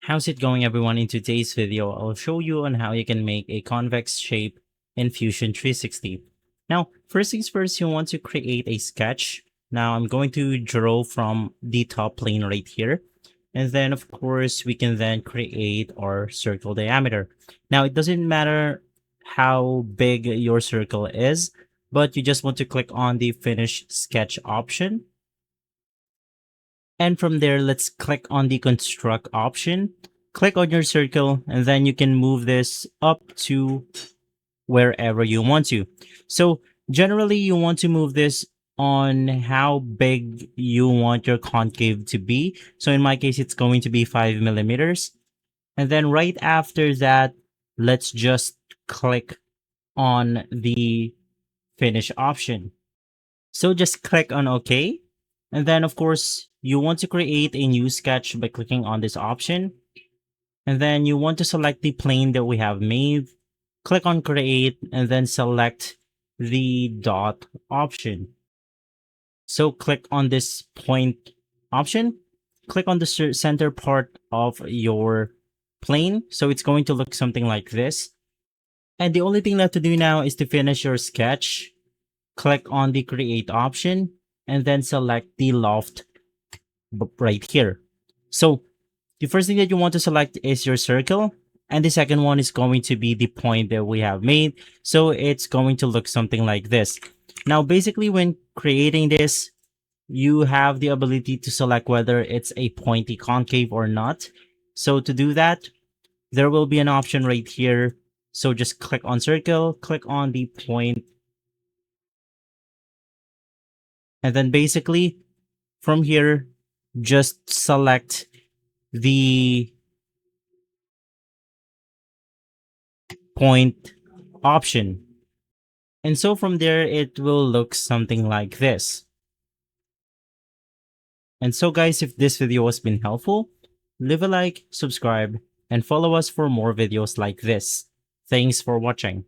How's it going, everyone? In today's video, I'll show you on how you can make a convex shape in Fusion 360. Now, first things first, you want to create a sketch. Now, I'm going to draw from the top plane right here. And then, of course, we can then create our circle diameter. Now, it doesn't matter how big your circle is, but you just want to click on the Finish Sketch option. And from there, let's click on the construct option. Click on your circle, and then you can move this up to wherever you want to. So generally, you want to move this on how big you want your concave to be. So in my case, it's going to be 5 millimeters. And then right after that, let's just click on the finish option. So just click on OK. And then, of course, you want to create a new sketch by clicking on this option. And then you want to select the plane that we have made. Click on Create and then select the dot option. So click on this point option. Click on the center part of your plane. So it's going to look something like this. And the only thing left to do now is to finish your sketch. Click on the Create option and then select the loft right here. So the first thing that you want to select is your circle, and the second one is going to be the point that we have made. So it's going to look something like this. Now, basically, when creating this, you have the ability to select whether it's a pointy concave or not. So to do that, there will be an option right here. So just click on circle, click on the point, and then basically from here, just select the point option. And so from there, it will look something like this. And so guys, if this video has been helpful, leave a like, subscribe, and follow us for more videos like this. Thanks for watching.